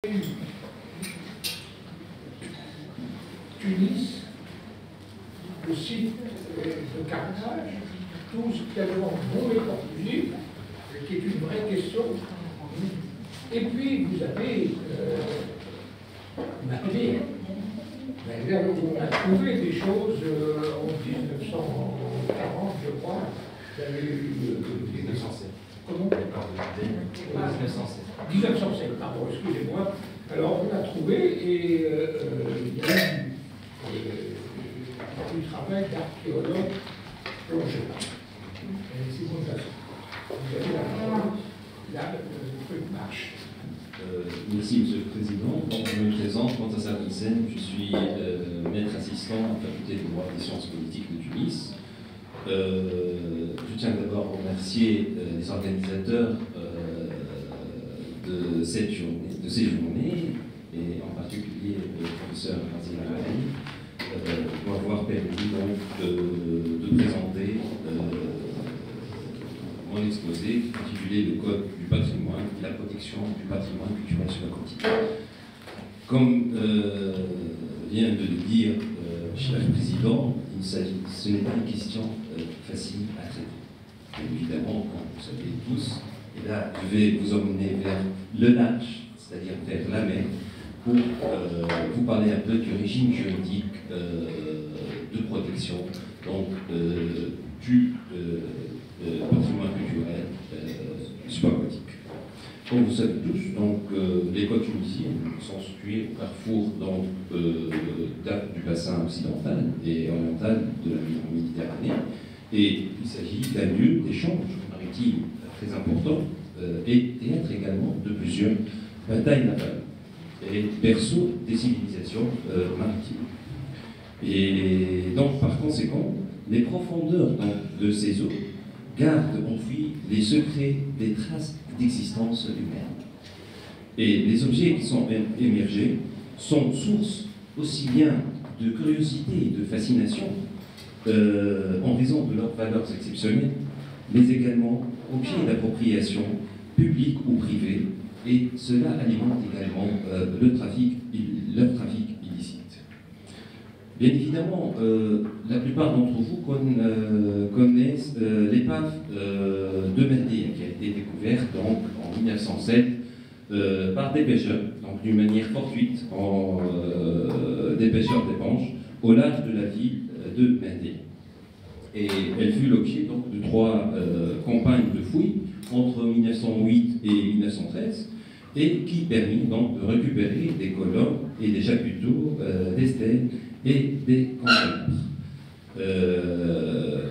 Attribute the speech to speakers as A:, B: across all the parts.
A: Tunis, le site de Carthage, tout ce qui a le bon est portugais, qui est une vraie question. Et puis vous avez Madrid. On a trouvé des choses en 1940, je crois. Vous avez eu
B: 1907.
A: Comment
B: 1907.
A: 1907, pardon, excusez-moi. Alors on a trouvé et il y a du travail d'archéologue plongeur. C'est comme ça. Vous avez la parole, là, le truc marche.
C: Merci Monsieur le Président. Donc, je me présente, Quentin Sarkissen, je suis maître assistant à la faculté de droit et des sciences politiques de Tunis. Je tiens d'abord à remercier les organisateurs de ces journées, et en particulier le professeur Razin Al-Alaï, pour avoir permis donc de présenter mon exposé intitulé Le Code du patrimoine et la protection du patrimoine culturel subaquatique. Comme vient de le dire cher Président, ce n'est pas une question facile à traiter. Et évidemment, comme vous savez tous, et là je vais vous emmener vers le large, c'est-à-dire vers la mer, pour vous parler un peu du régime juridique de protection donc, du patrimoine culturel subaquatique. Comme vous savez tous, donc, les côtes tunisiennes sont situées au carrefour donc, du bassin occidental et oriental de la Méditerranée, et il s'agit d'un lieu d'échange maritime très important et théâtre également de plusieurs batailles navales et berceau des civilisations maritimes. Et donc, par conséquent, les profondeurs donc, de ces eaux gardent enfouis les secrets des traces d'existence humaine. Et les objets qui sont émergés sont source aussi bien de curiosité et de fascination en raison de leurs valeurs exceptionnelles, mais également objets d'appropriation publique ou privée, et cela alimente également leur trafic illicite. Bien évidemment, la plupart d'entre vous connaissent l'épave de Mendéa, qui a été découverte donc, en 1907 par des pêcheurs, donc d'une manière fortuite, des pêcheurs d'éponges, au large de la ville de Mendéa. Et elle fut l'objet de 3 campagnes de fouilles entre 1908 et 1913, et qui permit donc de récupérer des colonnes et des chapiteaux, des stèles et des conteneurs.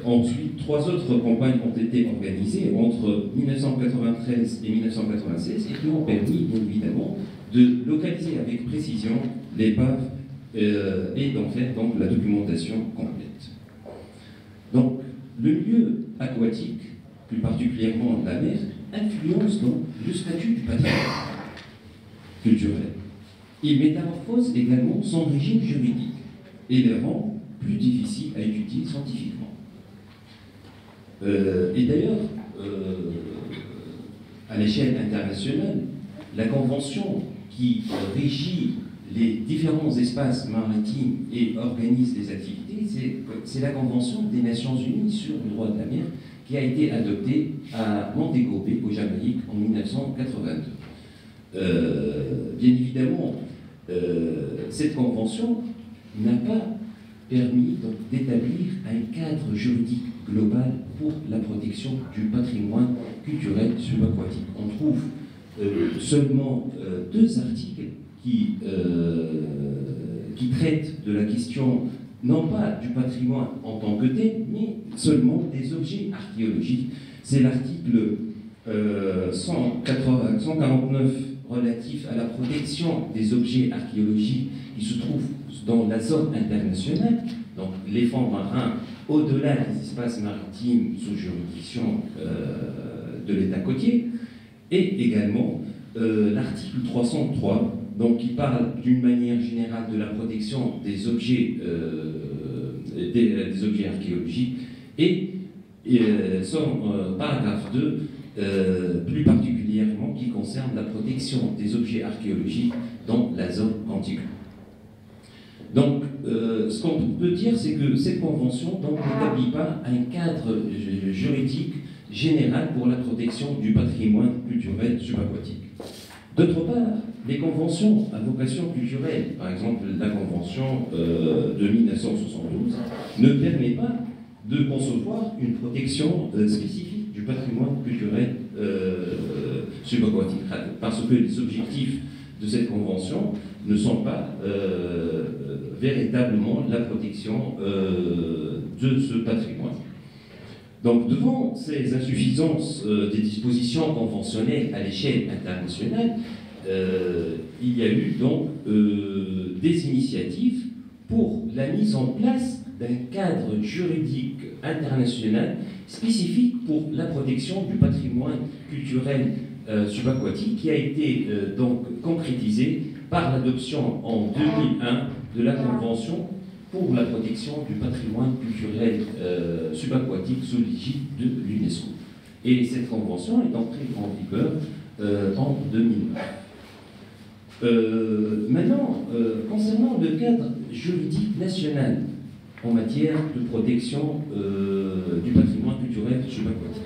C: Ensuite, 3 autres campagnes ont été organisées entre 1993 et 1996 et qui ont permis, bien évidemment, de localiser avec précision l'épave et d'en faire donc la documentation complète. Donc, le milieu aquatique, plus particulièrement la mer, influence donc le statut du patrimoine culturel. Il métamorphose également son régime juridique et le rend plus difficile à étudier scientifiquement. Et d'ailleurs, à l'échelle internationale, la convention qui régit les différents espaces maritimes et organise les activités, c'est la Convention des Nations Unies sur le droit de la mer qui a été adoptée à Montego Bay, au Jamaïque, en 1982. Bien évidemment, cette convention n'a pas permis d'établir un cadre juridique global pour la protection du patrimoine culturel subaquatique. On trouve seulement 2 articles qui traitent de la question non pas du patrimoine en tant que tel, mais seulement des objets archéologiques. C'est l'article 149 relatif à la protection des objets archéologiques qui se trouvent dans la zone internationale, donc les fonds marins au-delà des espaces maritimes sous juridiction de l'État côtier, et également l'article 303, donc qui parle d'une manière générale de la protection des objets archéologiques, et son paragraphe 2 plus particulièrement qui concerne la protection des objets archéologiques dans la zone contiguë. Donc, ce qu'on peut dire, c'est que cette convention n'établit pas un cadre juridique général pour la protection du patrimoine culturel subaquatique. D'autre part, les conventions à vocation culturelle, par exemple la convention de 1972, ne permet pas de concevoir une protection spécifique du patrimoine culturel subaquatique, parce que les objectifs de cette convention ne sont pas véritablement la protection de ce patrimoine. Donc, devant ces insuffisances des dispositions conventionnelles à l'échelle internationale, il y a eu donc des initiatives pour la mise en place d'un cadre juridique international spécifique pour la protection du patrimoine culturel subaquatique, qui a été donc concrétisé par l'adoption en 2001 de la Convention pour la protection du patrimoine culturel subaquatique sous l'égide de l'UNESCO. Et cette convention est entrée en vigueur en 2009. Maintenant, concernant le cadre juridique national en matière de protection du patrimoine culturel subaquatique,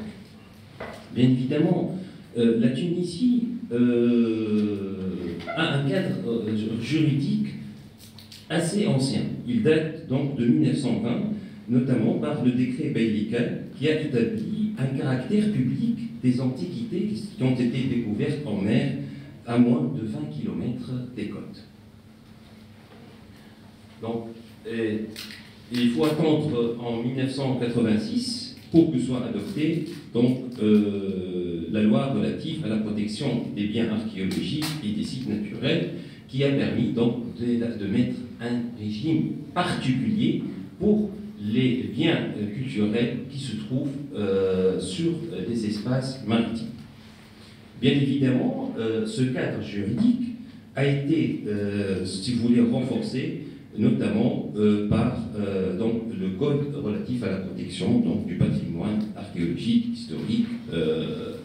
C: bien évidemment, la Tunisie a un cadre juridique assez ancien. Il date donc de 1920, notamment par le décret baylical qui a établi un caractère public des antiquités qui ont été découvertes en mer à moins de 20 km des côtes. Donc, il faut attendre en 1986 pour que soit adoptée donc, la loi relative à la protection des biens archéologiques et des sites naturels, qui a permis donc de mettre un régime particulier pour les biens culturels qui se trouvent sur des espaces maritimes. Bien évidemment, ce cadre juridique a été, si vous voulez, renforcé, notamment par donc, le Code relatif à la protection donc, du patrimoine archéologique, historique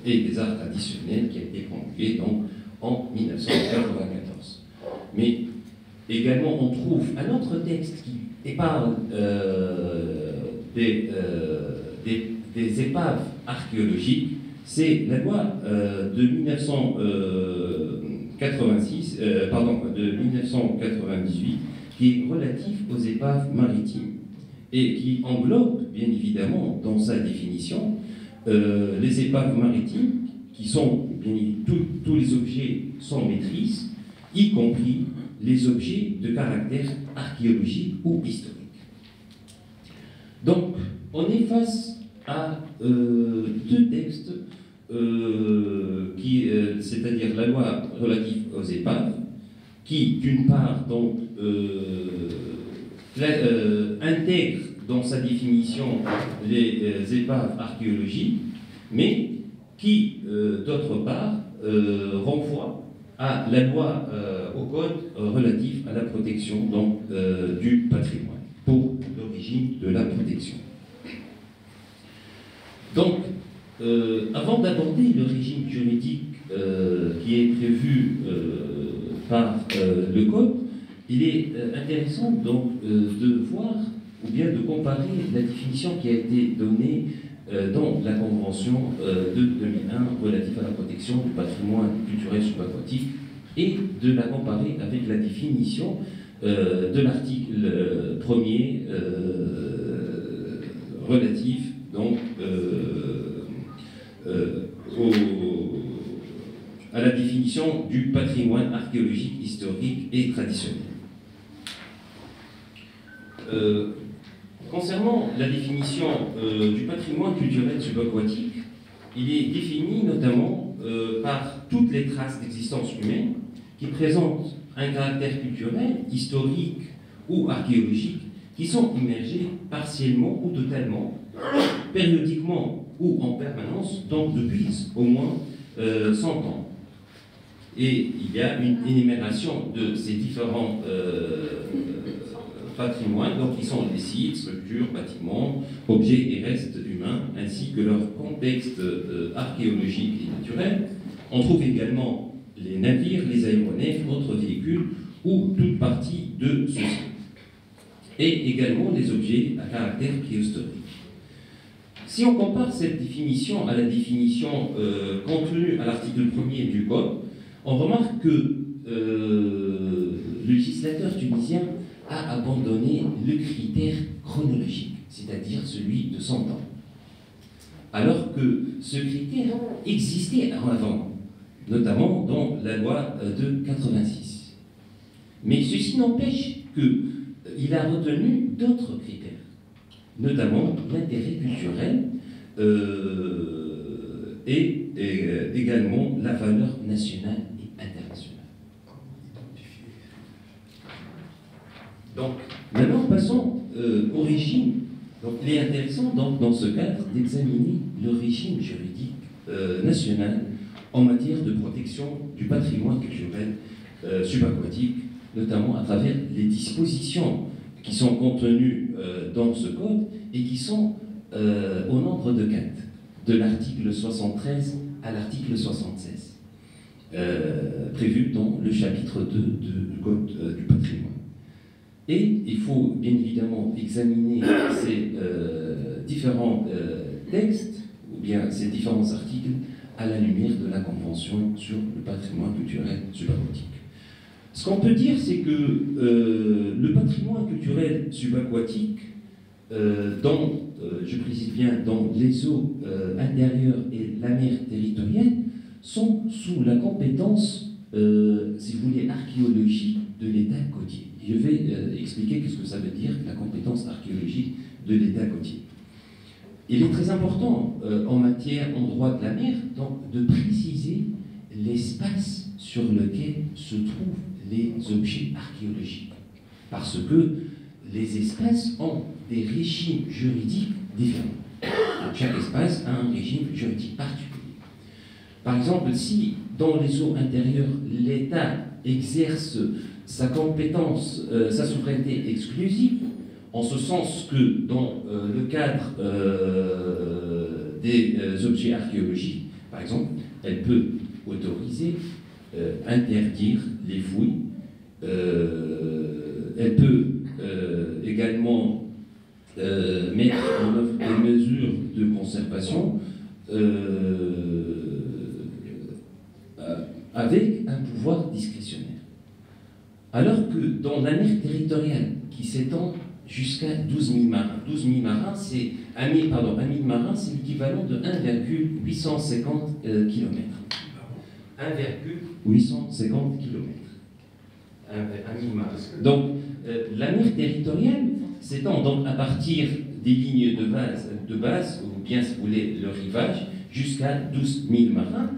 C: et des arts traditionnels, qui a été promulgué donc, en 1994. Mais également, on trouve un autre texte qui parle des épaves archéologiques, c'est la loi de 1998, qui est relative aux épaves maritimes et qui englobe, bien évidemment, dans sa définition, les épaves maritimes, qui sont, tous les objets sans maîtrise, y compris les objets de caractère archéologique ou historique. Donc, on est face à deux textes, c'est-à-dire la loi relative aux épaves, qui, d'une part, donc, intègre dans sa définition les épaves archéologiques, mais qui, d'autre part, renvoie à la loi au code relatif à la protection donc, du patrimoine, pour l'origine de la protection. Donc, avant d'aborder le régime juridique qui est prévu par le code, il est intéressant donc de voir ou bien de comparer la définition qui a été donnée dans la Convention de 2001 relative à la protection du patrimoine culturel subaquatique et de la comparer avec la définition de l'article 1er relatif donc, à la définition du patrimoine archéologique, historique et traditionnel. Concernant la définition du patrimoine culturel subaquatique, il est défini notamment par toutes les traces d'existence humaine qui présentent un caractère culturel, historique ou archéologique, qui sont immergées partiellement ou totalement, périodiquement ou en permanence, donc depuis au moins 100 ans. Et il y a une énumération de ces différents patrimoine, donc qui sont les sites, structures, bâtiments, objets et restes humains, ainsi que leur contexte archéologique et naturel. On trouve également les navires, les aéronefs, autres véhicules ou toute partie de ceux-ci. Et également les objets à caractère préhistorique. Si on compare cette définition à la définition contenue à l'article 1er du Code, on remarque que le législateur tunisien a abandonné le critère chronologique, c'est-à-dire celui de 100 ans. Alors que ce critère existait avant, notamment dans la loi de 86. Mais ceci n'empêche qu'il a retenu d'autres critères, notamment l'intérêt culturel et également la valeur nationale et internationale. Donc, maintenant passons au régime. Donc, il est intéressant dans ce cadre d'examiner le régime juridique national en matière de protection du patrimoine culturel subaquatique, notamment à travers les dispositions qui sont contenues dans ce code et qui sont au nombre de 4, de l'article 73 à l'article 76, prévu dans le chapitre 2 du code du patrimoine. Et il faut bien évidemment examiner ces différents textes, ou bien ces différents articles, à la lumière de la Convention sur le patrimoine culturel subaquatique. Ce qu'on peut dire, c'est que le patrimoine culturel subaquatique, je précise bien, dans les eaux intérieures et la mer territoriale, sont sous la compétence, si vous voulez, archéologique de l'État côtier. Je vais expliquer ce que ça veut dire, la compétence archéologique de l'État côtier. Il est très important en droit de la mer, donc, de préciser l'espace sur lequel se trouvent les objets archéologiques. Parce que les espaces ont des régimes juridiques différents. Donc, chaque espace a un régime juridique particulier. Par exemple, si dans les eaux intérieures, l'État exerce sa compétence, sa souveraineté exclusive, en ce sens que dans le cadre des objets archéologiques, par exemple, elle peut autoriser, interdire les fouilles, elle peut également mettre en œuvre des mesures de conservation avec un pouvoir discrétionnaire. Alors que dans la mer territoriale, qui s'étend jusqu'à 12 000 marins, 12 000 marins, c'est 1 000 marins, c'est l'équivalent de 1,850 km. 1,850 km. 1 000 marins. Donc, la mer territoriale s'étend donc à partir des lignes de base, ou bien, si vous voulez, le rivage, jusqu'à 12 000 marins.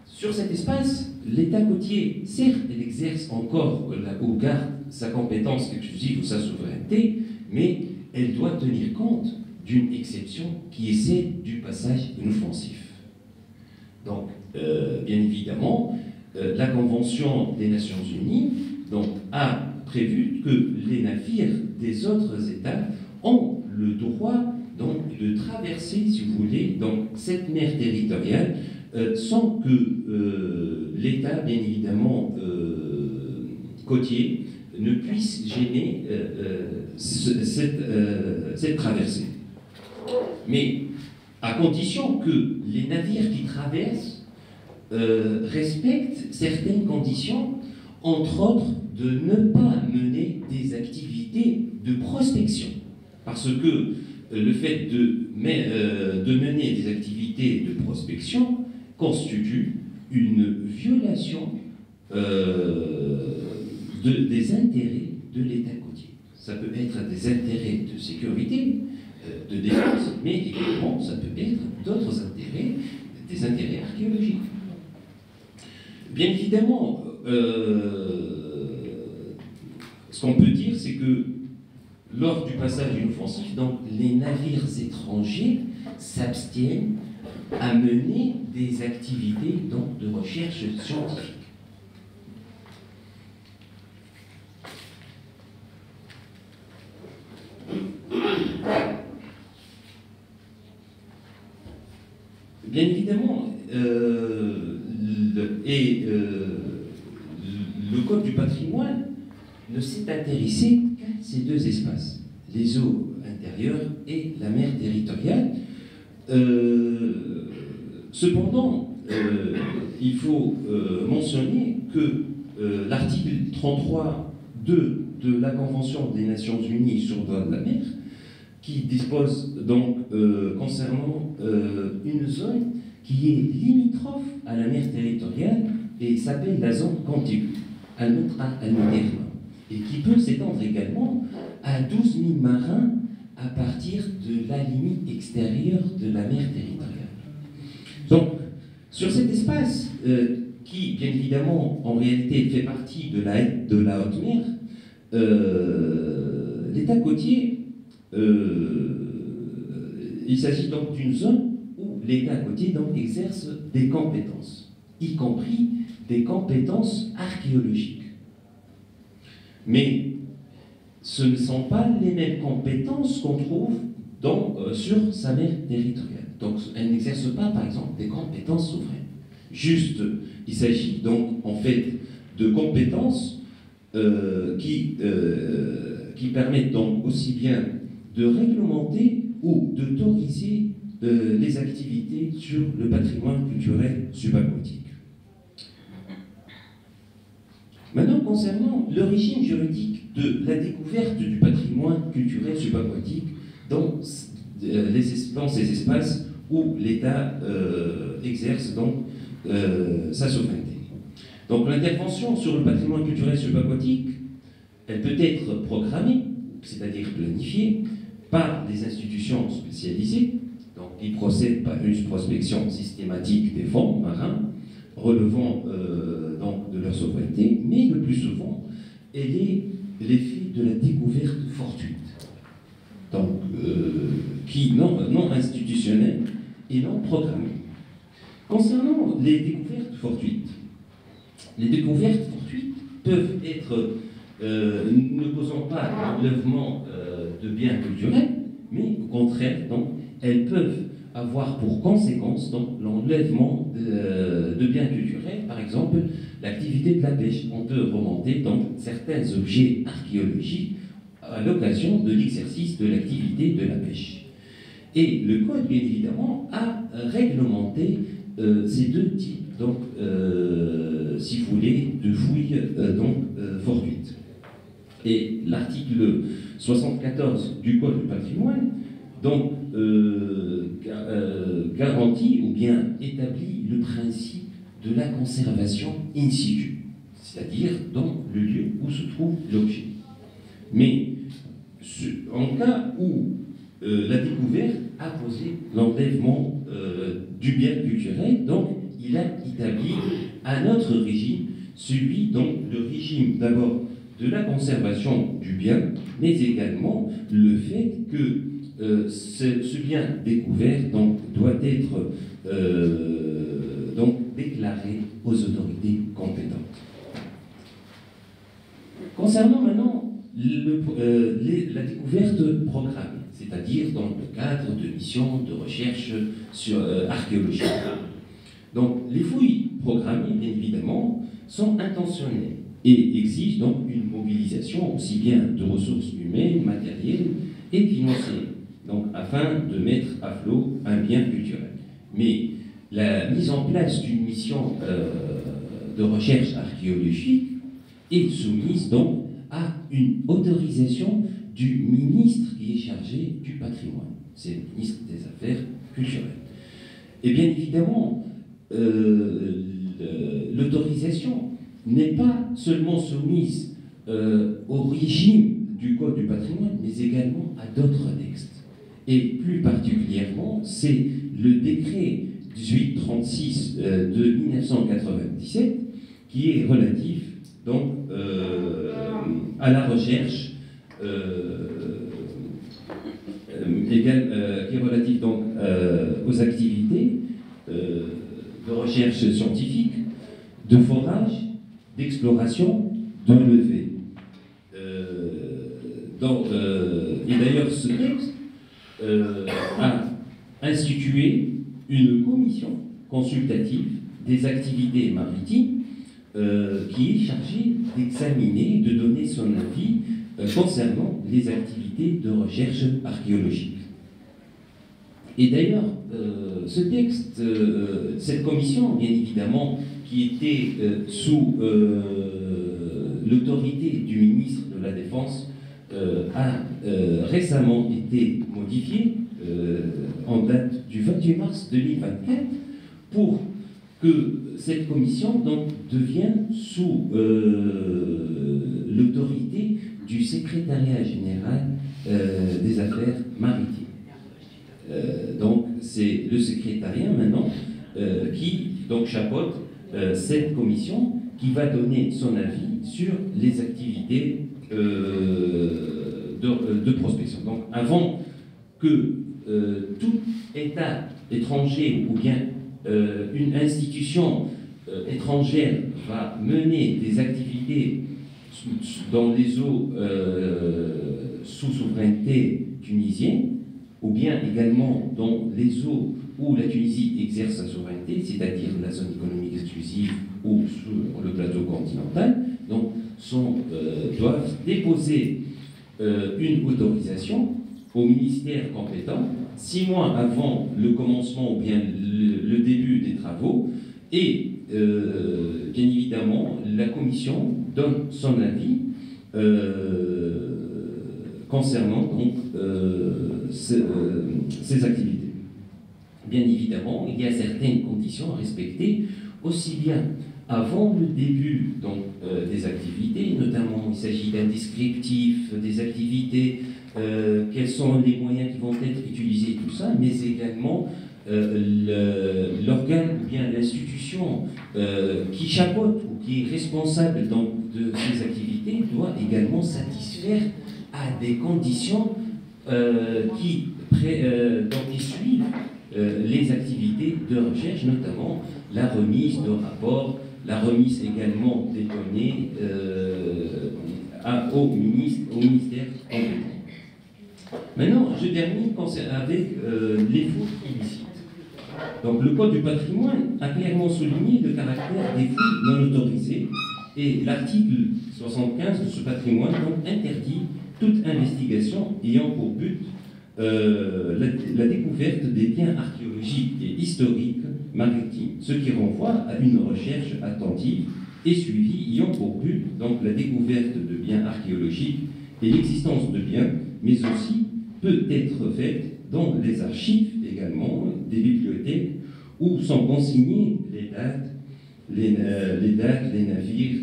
C: Sur cet espace, l'État côtier, certes, il exerce encore ou garde sa compétence exclusive ou sa souveraineté, mais elle doit tenir compte d'une exception qui est celle du passage inoffensif. Donc, bien évidemment, la Convention des Nations Unies donc, a prévu que les navires des autres États ont le droit donc, de traverser, si vous voulez, donc, cette mer territoriale sans que l'État, bien évidemment, côtier, ne puisse gêner cette traversée. Mais à condition que les navires qui traversent respectent certaines conditions, entre autres de ne pas mener des activités de prospection. Parce que le fait de mener des activités de prospection constitue une violation des intérêts de l'État côtier. Ça peut être des intérêts de sécurité, de défense, mais également ça peut être d'autres intérêts, des intérêts archéologiques. Bien évidemment, ce qu'on peut dire, c'est que lors du passage inoffensif, donc, les navires étrangers s'abstiennent à mener des activités donc, de recherche scientifique. bien évidemment, le Code du patrimoine ne s'est intéressé qu'à ces deux espaces, les eaux intérieures et la mer territoriale. Cependant, il faut mentionner que l'article 33.2 de la Convention des Nations Unies sur le droit de la mer, qui dispose donc concernant une zone qui est limitrophe à la mer territoriale et s'appelle la zone contiguë, al-Muderma, et qui peut s'étendre également à 12 000 marins à partir de la limite extérieure de la mer territoriale. Donc, sur cet espace, qui, bien évidemment, en réalité fait partie de la haute mer, l'État côtier, il s'agit donc d'une zone où l'État côtier donc, exerce des compétences, y compris des compétences archéologiques. Mais ce ne sont pas les mêmes compétences qu'on trouve sur sa mer territoriale. Donc, elle n'exerce pas, par exemple, des compétences souveraines. Juste, il s'agit donc, en fait, de compétences qui permettent donc aussi bien de réglementer ou d'autoriser les activités sur le patrimoine culturel subaquatique. Maintenant, concernant le régime juridique de la découverte du patrimoine culturel subaquatique dans ces espaces où l'État exerce donc sa souveraineté. Donc l'intervention sur le patrimoine culturel subaquatique, elle peut être programmée, c'est-à-dire planifiée, par des institutions spécialisées, donc qui procèdent par une prospection systématique des fonds marins, relevant donc de leur souveraineté, mais le plus souvent, elle est l'effet de la découverte fortuite, donc qui non institutionnelle et non programmée. Concernant les découvertes fortuites peuvent être, ne causant pas l'enlèvement de biens culturels, mais au contraire, donc, elles peuvent avoir pour conséquence donc l'enlèvement de biens culturels, par exemple l'activité de la pêche. On peut remonter donc certains objets archéologiques à l'occasion de l'exercice de l'activité de la pêche. Et le Code, bien évidemment, a réglementé ces deux types, donc, si vous voulez, de fouilles fortuites. Et l'article 74 du Code du patrimoine donc, garantit ou bien établit le principe de la conservation in situ, c'est-à-dire dans le lieu où se trouve l'objet. Mais en cas où la découverte a posé l'enlèvement du bien culturel, donc il a établi un autre régime, celui donc le régime d'abord de la conservation du bien, mais également le fait que ce bien découvert donc, doit être donc, déclaré aux autorités compétentes. Concernant maintenant la découverte programmée, c'est-à-dire dans le cadre de missions de recherche archéologique. Donc les fouilles programmées, bien évidemment, sont intentionnelles et exigent donc une mobilisation aussi bien de ressources humaines, matérielles et financières, donc afin de mettre à flot un bien culturel. Mais la mise en place d'une mission de recherche archéologique est soumise donc à une autorisation du ministre qui est chargé du patrimoine. C'est le ministre des Affaires culturelles. Et bien évidemment, l'autorisation n'est pas seulement soumise au régime du Code du patrimoine, mais également à d'autres textes. Et plus particulièrement, c'est le décret 1836 de 1997 qui est relatif donc, à la recherche, qui est relatif donc, aux activités de recherche scientifique, de forage, d'exploration, de levée. Et d'ailleurs, ce texte a institué une commission consultative des activités maritimes qui est chargée d'examiner, de donner son avis concernant les activités de recherche archéologique. Et d'ailleurs, ce texte, cette commission, bien évidemment, qui était sous l'autorité du ministre de la Défense, a récemment été modifié en date du 28 mars 2024 pour que cette commission donc, devienne sous l'autorité du secrétariat général des affaires maritimes. Donc c'est le secrétariat maintenant qui donc chapeaute cette commission qui va donner son avis sur les activités de prospection. Donc avant que tout État étranger ou bien une institution étrangère va mener des activités dans les eaux sous souveraineté tunisienne, ou bien également dans les eaux où la Tunisie exerce sa souveraineté, c'est-à-dire la zone économique exclusive ou sur le plateau continental, donc doivent déposer une autorisation au ministère compétent 6 mois avant le commencement ou bien le début des travaux, et bien évidemment la commission donne son avis concernant donc ces activités. Bien évidemment, il y a certaines conditions à respecter, aussi bien avant le début donc, des activités, notamment il s'agit d'un descriptif des activités, quels sont les moyens qui vont être utilisés, tout ça, mais également l'organe ou bien l'institution qui chapeaute ou qui est responsable donc, de ces activités doit également satisfaire à des conditions qui suivent les activités de recherche, notamment la remise de rapports, la remise également des données au ministère compétent. Maintenant, je termine avec les fouilles illicites. Donc, le Code du patrimoine a clairement souligné le caractère des fouilles non autorisées et l'article 75 de ce patrimoine donc, interdit toute investigation ayant pour but la découverte des biens archéologiques et historiques maritimes, ce qui renvoie à une recherche attentive et suivie ayant pour but donc, la découverte de biens archéologiques et l'existence de biens, mais aussi peut être faite dans les archives également des bibliothèques où sont consignées les dates, les navires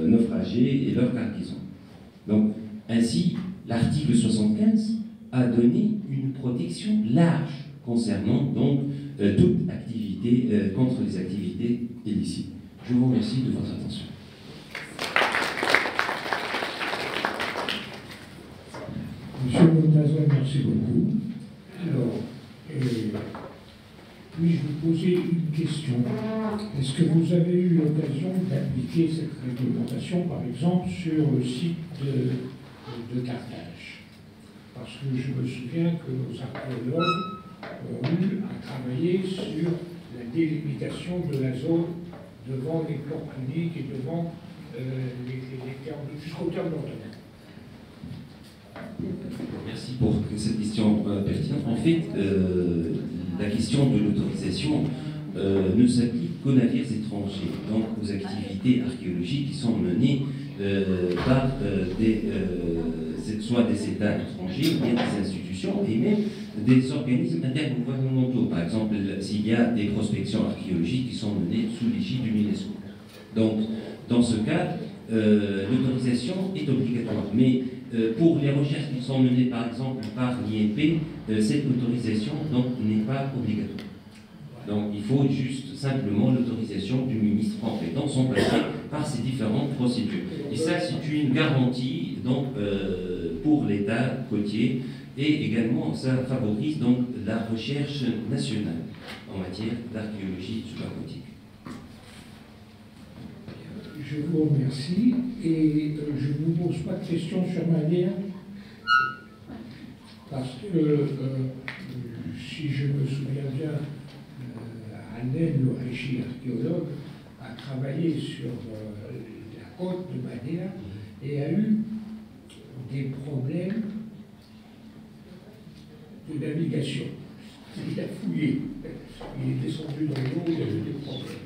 C: naufragés et leurs cargaisons. Donc, ainsi, l'article 75 a donné une protection large concernant donc toute activité contre les activités illicites. Je vous remercie de votre attention.
A: Monsieur Montazon, merci beaucoup. Alors, puis-je vous poser une question? Est-ce que vous avez eu l'occasion d'appliquer cette réglementation, par exemple, sur le site de Carthage? Parce que je me souviens que nos archéologues ont eu à travailler sur la délimitation de la zone devant les corps publics et devant les termes, jusqu'au terme d'ordonnance.
C: Merci pour cette question pertinente. En fait, la question de l'autorisation ne s'applique qu'aux navires étrangers, donc aux activités archéologiques qui sont menées par soit des États étrangers ou bien des institutions et même des organismes intergouvernementaux. Par exemple, s'il y a des prospections archéologiques qui sont menées sous l'égide de l'UNESCO. Donc, dans ce cas, l'autorisation est obligatoire. Mais pour les recherches qui sont menées, par exemple, par l'INP, cette autorisation n'est pas obligatoire. Donc, il faut juste simplement l'autorisation du ministre compétent, sans passer par ces différentes procédures. Et ça, c'est une garantie donc, pour l'État côtier, et également, ça favorise donc la recherche nationale en matière d'archéologie subaquatique.
A: Je vous remercie et je ne vous pose pas de questions sur ma lien parce que si je me souviens bien, Anel Lourechi, archéologue, a travaillé sur la côte de Madère et a eu des problèmes de navigation. Il a fouillé, il est descendu dans l'eau, il a eu des problèmes.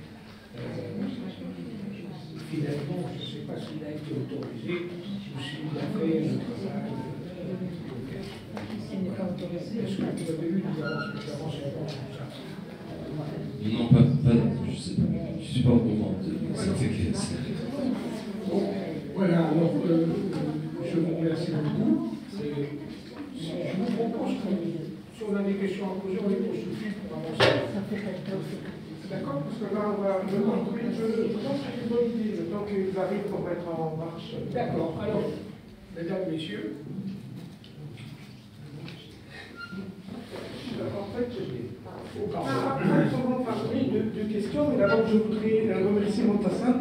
A: Finalement, je ne sais pas s'il a été autorisé ou s'il a fait un travail. Est-ce que vous avez eu des renseignements sur ça?
C: Non, pas, je ne sais pas. Je ne suis pas au courant de cette caisse.
A: Bon, voilà, alors je vous remercie beaucoup. Je vous propose que si on a des questions à poser, on les pose tout de suite pour avancer.
D: D'accord, parce que là, on va. Je pense que c'est une bonne idée, le temps qu'ils arrivent pour mettre en marche.
A: D'accord, alors, mesdames, messieurs.
D: En fait, on va parler de questions, mais d'abord, je voudrais remercier Montassin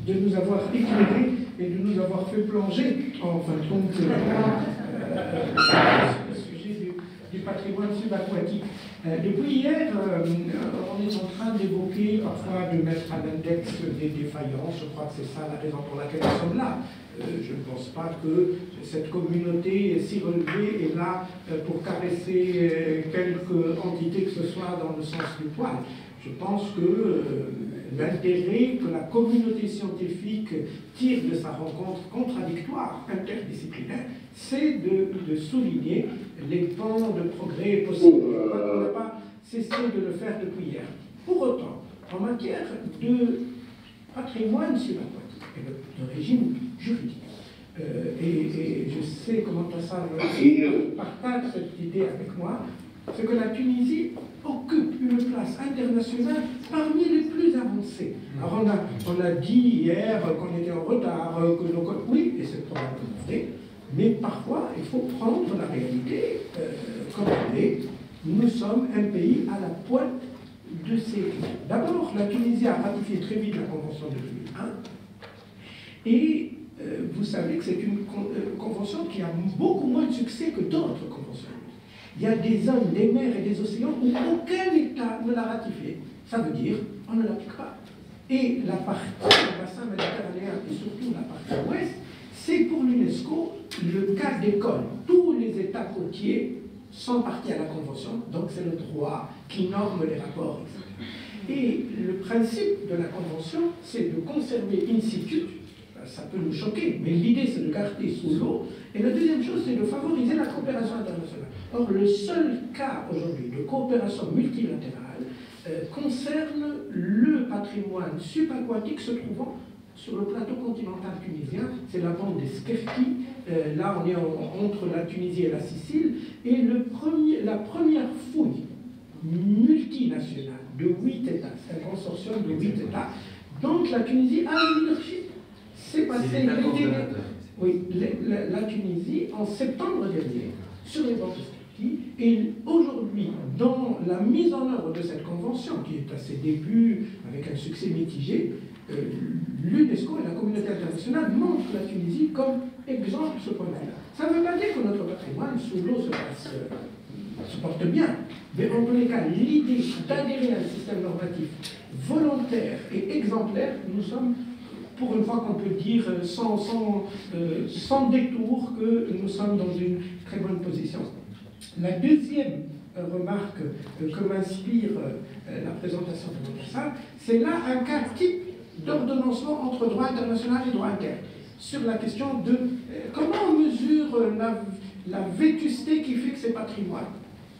D: de nous avoir éclairés et de nous avoir fait plonger, en fin de compte, le sujet du patrimoine subaquatique. Depuis hier, on est en train d'évoquer, parfois de mettre à l'index des défaillances. Je crois que c'est ça la raison pour laquelle nous sommes là. Je ne pense pas que cette communauté si relevée est là pour caresser quelque entité que ce soit dans le sens du poil. Je pense que l'intérêt que la communauté scientifique tire de sa rencontre contradictoire, interdisciplinaire, c'est de souligner les pans de progrès possibles. Je crois qu'on n'a pas cessé de le faire depuis hier. Pour autant, en matière de patrimoine subaquatique et de régime juridique, et je sais comment ça partage cette idée avec moi, c'est que la Tunisie occupe une place internationale parmi les plus avancées. Alors on a dit hier qu'on était en retard, que nos codes, oui, et c'est probablement vrai, mais parfois il faut prendre la réalité comme elle est. Nous sommes un pays à la pointe de ces critères. D'abord, la Tunisie a ratifié très vite la Convention de 2001, et vous savez que c'est une convention qui a beaucoup moins de succès que d'autres conventions. Il y a des zones, des mers et des océans où aucun État ne l'a ratifié. Ça veut dire on ne l'applique pas. Et la partie du bassin méditerranéen, et surtout la partie ouest, c'est pour l'UNESCO le cas d'école. Tous les États côtiers sont partis à la Convention, donc c'est le droit qui norme les rapports, etc. Et le principe de la Convention, c'est de conserver in situ. Ça peut nous choquer, mais l'idée c'est de garder sous l'eau. Et la deuxième chose, c'est de favoriser la coopération internationale. Or, le seul cas aujourd'hui de coopération multilatérale concerne le patrimoine subaquatique se trouvant sur le plateau continental tunisien. C'est la bande des Skerki. Là, on est entre la Tunisie et la Sicile. Et la première fouille multinationale de 8 États, c'est un consortium de 8 États, donc la Tunisie a un leadership. C'est passé oui, la Tunisie en septembre dernier sur les bancs de Skerki, et aujourd'hui, dans la mise en œuvre de cette convention, qui est à ses débuts avec un succès mitigé, l'UNESCO et la communauté internationale montrent la Tunisie comme exemple de ce point de vue-là. Ça ne veut pas dire que notre patrimoine sous l'eau se porte bien, mais en tous les cas, l'idée d'adhérer à un système normatif volontaire et exemplaire, nous sommes, pour une fois qu'on peut dire sans détour, que nous sommes dans une très bonne position. La deuxième remarque que m'inspire la présentation de votre salle, c'est là un cas type d'ordonnancement entre droit international et droit interne, sur la question de comment on mesure la vétusté qui fixe ces patrimoines.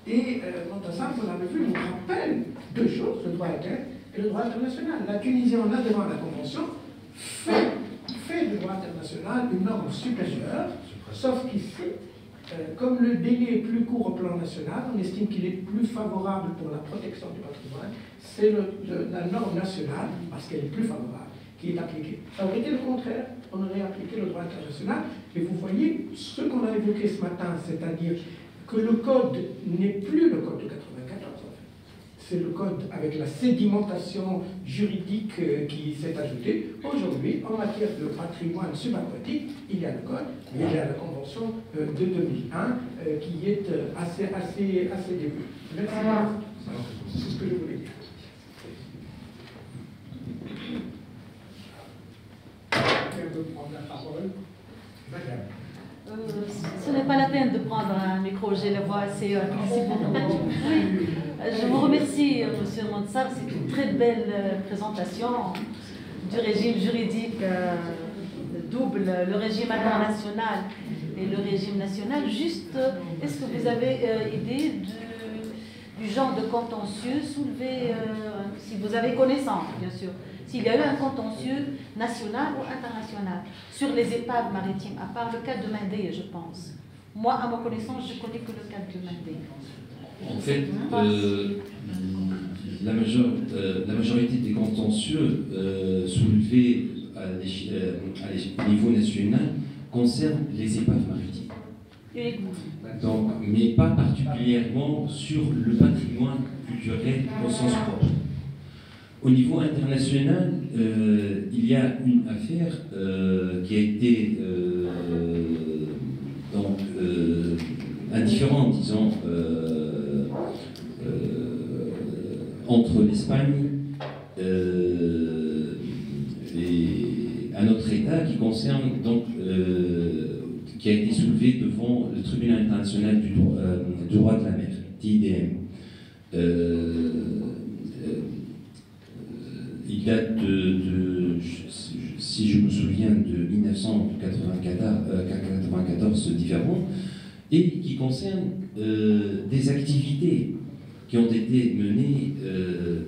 D: Et Montassin, vous l'avez vu, nous rappelle deux choses, le droit interne et le droit international. La Tunisie, en adhérant à la Convention, fait du droit international une norme supérieure, sauf qu'ici, comme le délai est plus court au plan national, on estime qu'il est plus favorable pour la protection du patrimoine. C'est la norme nationale, parce qu'elle est plus favorable, qui est appliquée. Ça aurait été le contraire, on aurait appliqué le droit international. Et vous voyez, ce qu'on a évoqué ce matin, c'est-à-dire que le code n'est plus le code de 94, en fait. c'est le code avec la sédimentation juridique qui s'est ajoutée. Aujourd'hui, en matière de patrimoine subaquatique, il y a le code, mais il y a la convention de 2001 qui est assez début. Merci. C'est ce que je voulais dire.
A: Quelqu'un veut prendre la parole? Madame.
E: Ce n'est pas la peine de prendre un micro, j'ai la voix assez accessible. Je vous remercie, Monsieur Mansar, c'est une très belle présentation du régime juridique double, le régime international et le régime national. Juste, est-ce que vous avez idée du genre de contentieux soulevé, si vous avez connaissance, bien sûr, s'il y a eu un contentieux national ou international sur les épaves maritimes, à part le cas de Mandé, je pense. Moi, à ma connaissance, je connais que le cas de Mandé.
C: En fait, la majorité des contentieux soulevés au niveau national concernent les épaves maritimes. Donc, mais pas particulièrement sur le patrimoine culturel au sens propre. Au niveau international, il y a une affaire qui a été indifférente, disons, entre l'Espagne et un autre État qui concerne donc qui a été soulevée devant le tribunal international du droit de la mer, TIDM. Il date si je me souviens, de 1994 ce différend, et qui concerne des activités qui ont été menées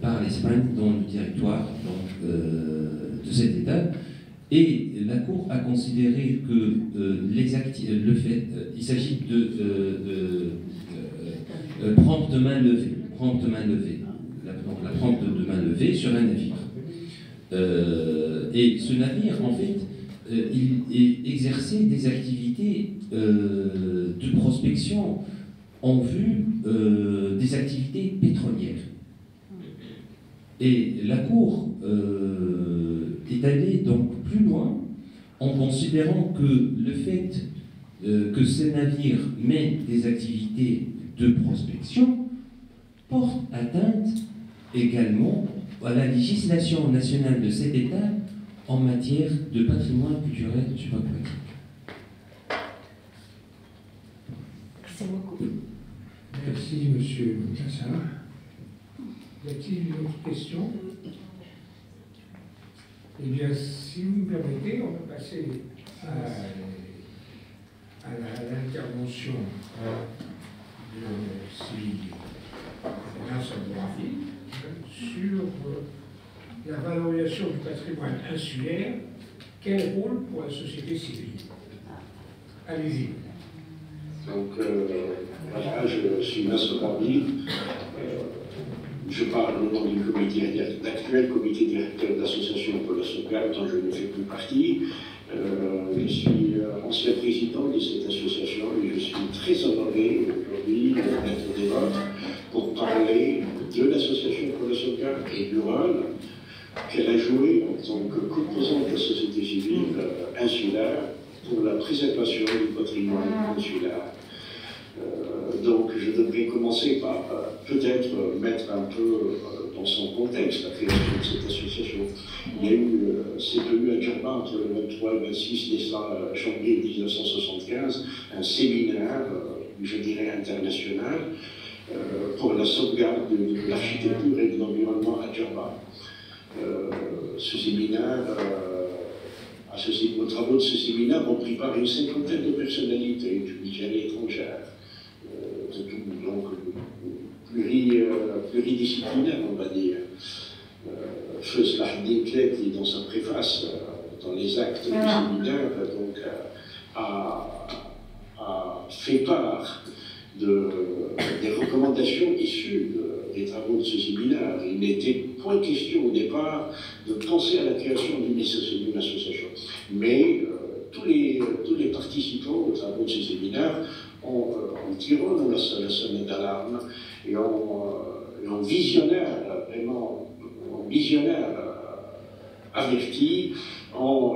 C: par l'Espagne dans le territoire de cet État. Et la Cour a considéré que il s'agit de prompte main levée, la prompte de main levée sur un navire. Et ce navire, en fait, il exerçait des activités de prospection en vue des activités pétrolières. Et la Cour est allée donc plus loin en considérant que le fait que ces navires mènent des activités de prospection porte atteinte également à la législation nationale de cet État en matière de patrimoine culturel subaquatique.
E: Merci beaucoup.
A: Merci, Monsieur Mansar. Y a-t-il une autre question? Eh bien, si vous me permettez, on va passer à l'intervention de Vincent Bouravi sur la valorisation du patrimoine insulaire. Quel rôle pour la société civile? Allez-y.
F: Donc, voilà, je suis Vincent Bouravi. Je parle au nom du d'actuel comité directeur de l'association pour la sauvegarde, dont je ne fais plus partie. Je suis ancien président de cette association et je suis très honoré aujourd'hui d'être des vôtres pour parler de l'association pour la sauvegarde et du rôle qu'elle a joué en tant que composante de la société civile insulaire pour la préservation du patrimoine insulaire. Donc je devrais commencer par peut-être mettre un peu dans son contexte la création de cette association. Il y a eu, c'est tenu à Djerba entre le 23 et le 26 janvier 1975, un séminaire, je dirais international, pour la sauvegarde de l'architecture et de l'environnement à Djerba. Ce séminaire, aux travaux de ce séminaire ont pris part une cinquantaine de personnalités, tunisiennes et étrangères, donc pluridisciplinaire, on va dire. Feu Slahdin qui, dans sa préface, dans les actes du séminaire, donc, a fait part des recommandations issues des travaux de ce séminaire. Il n'était point question au départ de penser à la création d'une association. Mais tous les participants aux travaux de ce séminaire ont tirant la sonnette d'alarme et en visionnaire, vraiment en visionnaire averti, ont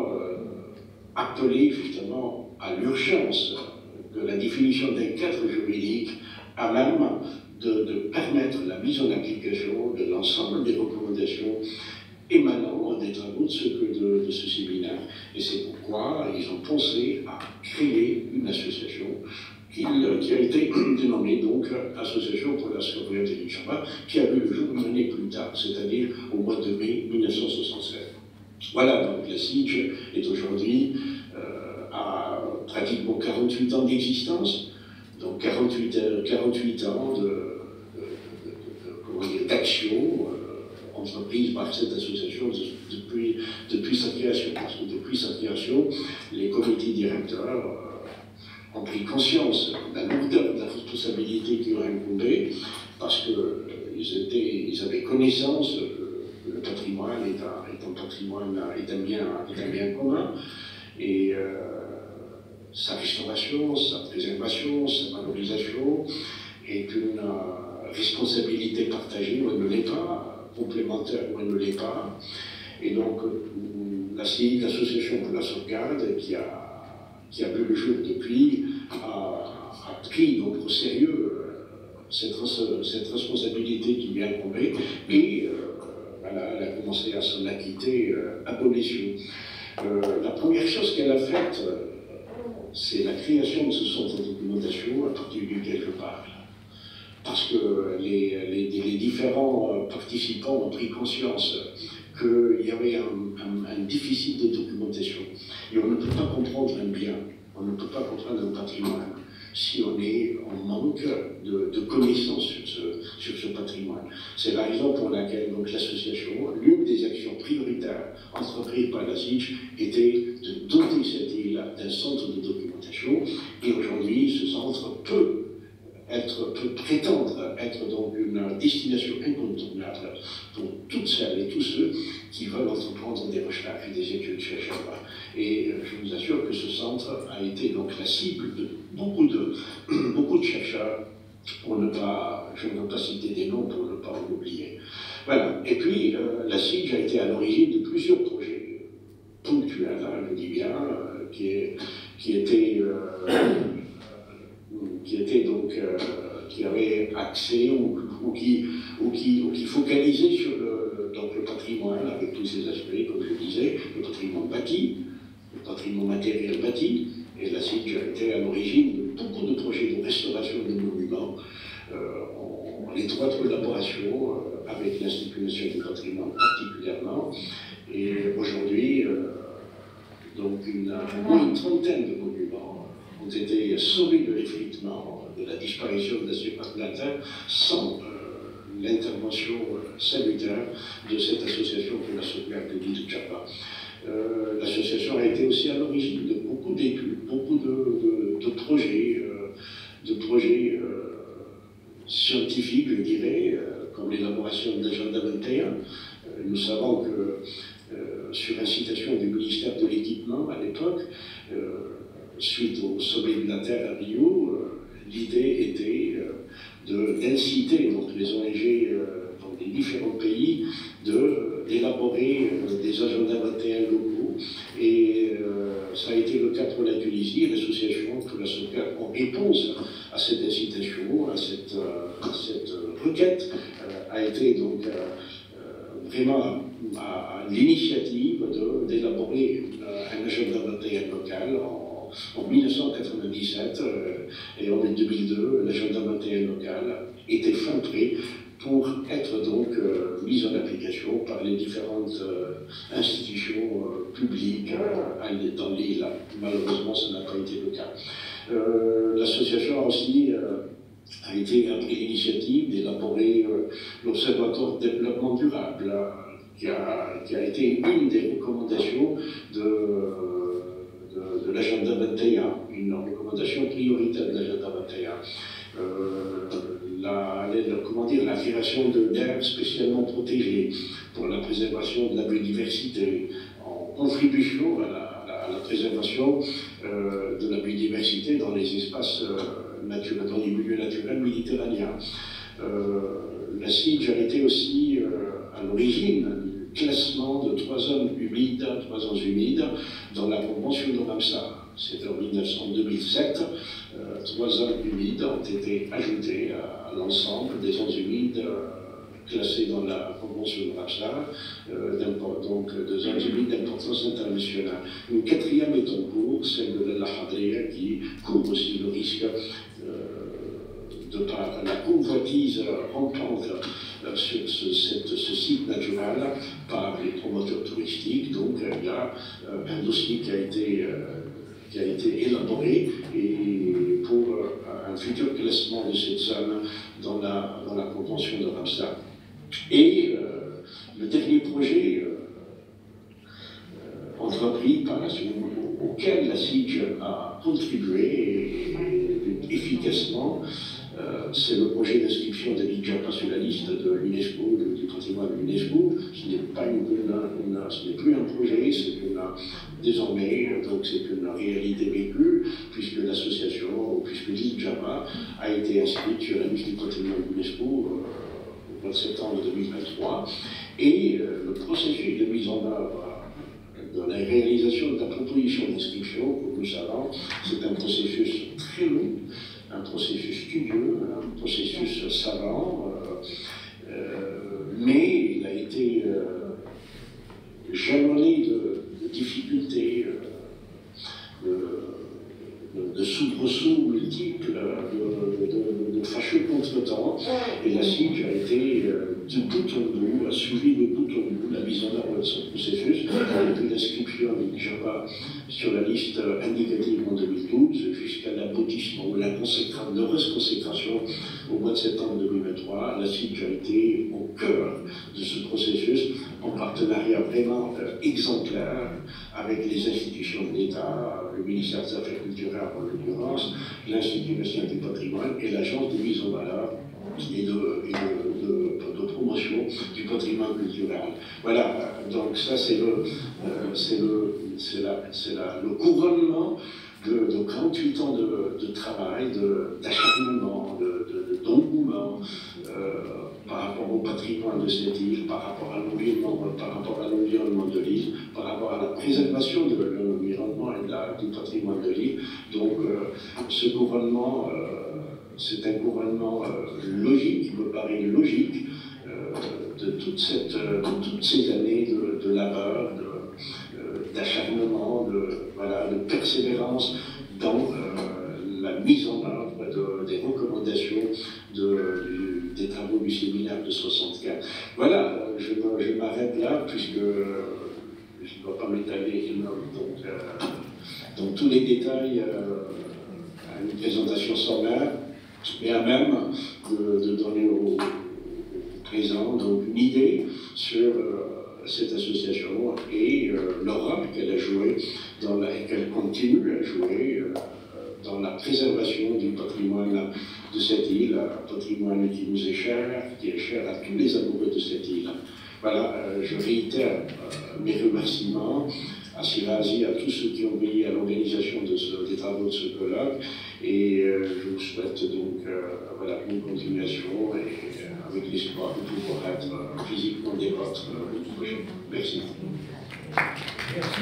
F: appelé justement à l'urgence de la définition d'un cadre juridique à même de permettre la mise en application de l'ensemble des recommandations émanant des travaux de ce séminaire. Et c'est pourquoi ils ont pensé à créer une association qui a été dénommée donc Association pour la souveraineté du Tchamba, qui a vu le jour une année plus tard, c'est-à-dire au mois de mai 1967. Voilà, donc la SIDJ est aujourd'hui à pratiquement 48 ans d'existence, donc 48 ans d'action entreprise par cette association depuis sa création. Parce que depuis sa création, les comités directeurs ont pris conscience de la lourdeur de la responsabilité qui leur incombait, parce qu'ils avaient connaissance que le patrimoine est un bien commun, et sa restauration, sa préservation, sa valorisation est une responsabilité partagée, ou elle ne l'est pas, complémentaire, ou elle ne l'est pas. Et donc, l'association pour la sauvegarde, qui a vu le jour depuis, a pris donc au sérieux cette responsabilité qui lui incombait, et elle a commencé à s'en acquitter à bon escient. La première chose qu'elle a faite, c'est la création de ce centre de documentation à partir duquel je parle. Parce que les différents participants ont pris conscience qu'il y avait un déficit de documentation. Et on ne peut pas comprendre un bien, on ne peut pas comprendre un patrimoine si on est en manque de connaissances sur ce patrimoine. C'est la raison pour laquelle l'association, l'une des actions prioritaires entreprises par la SIDJ était de doter cette île d'un centre de documentation, et aujourd'hui ce centre peut prétendre être donc une destination incontournable pour toutes celles et tous ceux qui veulent entreprendre des recherches et des études chercheurs. Et je vous assure que ce centre a été donc la cible de beaucoup de chercheurs, pour ne pas, je ne veux pas citer des noms pour ne pas en oublier. Voilà. Et puis la SIDJ a été à l'origine de plusieurs projets ponctuels, je dis bien, qui avaient accès ou qui focalisaient sur le patrimoine avec tous ses aspects, comme je disais, le patrimoine bâti, le patrimoine matériel bâti, et la SIDJ a été à l'origine de beaucoup de projets de restauration de monuments en étroite collaboration avec l'Institut national du patrimoine particulièrement, et aujourd'hui, donc au moins une trentaine de monuments ont été sauvés de l'effritement, de la disparition de la surface de la terre, sans l'intervention salutaire de cette association pour la sauvegarde de l'île de Tchamba. L'association a été aussi à l'origine de beaucoup d'études, beaucoup de projets scientifiques, je dirais, comme l'élaboration de l'agenda 21. Nous savons que, sur incitation du ministère de l'Équipement à l'époque, suite au sommet de la Terre à Rio, l'idée était d'inciter les ONG dans les différents pays d'élaborer des agendas 21 locaux, et ça a été le cas pour la Tunisie. L'association pour la sauvegarde, en réponse à cette incitation, à cette requête, a été donc vraiment à l'initiative d'élaborer un agenda 21 local en 1997, et en 2002, l'agenda 21 local était fin prêt pour être donc mis en application par les différentes institutions publiques dans l'île. Malheureusement, ça n'a pas été le cas. L'association aussi a pris l'initiative d'élaborer l'Observatoire de développement durable, qui a été une des recommandations de l'agenda 21, une recommandation prioritaire de l'agenda 21. La création d'aires spécialement protégées pour la préservation de la biodiversité, en contribution à la préservation de la biodiversité dans les espaces dans les milieux naturels méditerranéens. La SIDJ a été aussi à l'origine du classement de 3 zones humides dans la Convention de Ramsar. C'était en 2007. 3 zones humides ont été ajoutées à l'ensemble des zones humides classées dans la Convention de Ramsar, donc de zones humides d'importance internationale. Une 4e est en cours, celle de la Hadria, qui court aussi le risque de par la convoitise rampante sur ce site naturel par les promoteurs touristiques. Donc il y a un dossier qui a été élaboré et pour un futur classement de cette zone dans la Convention de Ramsar. Et le dernier projet entrepris par auquel la SIDJ a contribué efficacement, c'est le projet d'inscription de l'Idjaba sur la liste de l'UNESCO, du patrimoine de l'UNESCO. Ce n'est plus un projet, désormais, donc c'est une réalité vécue, puisque l'association, puisque l'Idjaba a été inscrite sur la liste du patrimoine de l'UNESCO au mois de septembre 2023. Et le processus de mise en œuvre de la réalisation de la proposition d'inscription, comme nous savons, c'est un processus très long, un processus studieux, un processus savant, mais il a été jalonné de difficultés, de soubresauts multiples, de fâcheux contretemps, et la SIDJ a été de bout en bout, a suivi de bout en bout la mise en œuvre de ce processus, depuis l'inscription de l'Idjaba sur la liste indicative en 2012 jusqu'à l'aboutissement ou l'heureuse consécration au mois de septembre 2023. La SIDJ a été au cœur de ce processus en partenariat vraiment exemplaire avec les institutions de l'État, le ministère des Affaires culturelles en l'occurrence, l'Institut national du patrimoine et l'Agence de mise en valeur et de promotion du patrimoine culturel. Voilà, donc ça c'est le couronnement de 48 ans de travail, d'acharnement, d'engouement par rapport au patrimoine de cette île, par rapport à l'environnement de l'île, par rapport à la préservation de l'environnement et du patrimoine de l'île. Donc ce couronnement, c'est un couronnement logique, qui me paraît logique, de toutes ces années de labeur, d'acharnement, de persévérance dans la mise en œuvre des recommandations des travaux du séminaire de 64. Voilà, je m'arrête là, puisque je ne dois pas m'étaler dans tous les détails à une présentation sommaire, mais à même de donner au présent donc, une idée sur cette association et le rôle qu'elle a joué et qu'elle continue à jouer dans la préservation du patrimoine de cette île, un patrimoine qui nous est cher, qui est cher à tous les amoureux de cette île. Voilà, je réitère mes remerciements à Sirazi, à tous ceux qui ont veillé à l'organisation des travaux de ce colloque, et je vous souhaite donc une continuation et avec l'espoir de pouvoir être physiquement des vôtres le prochain. Merci.
A: Merci.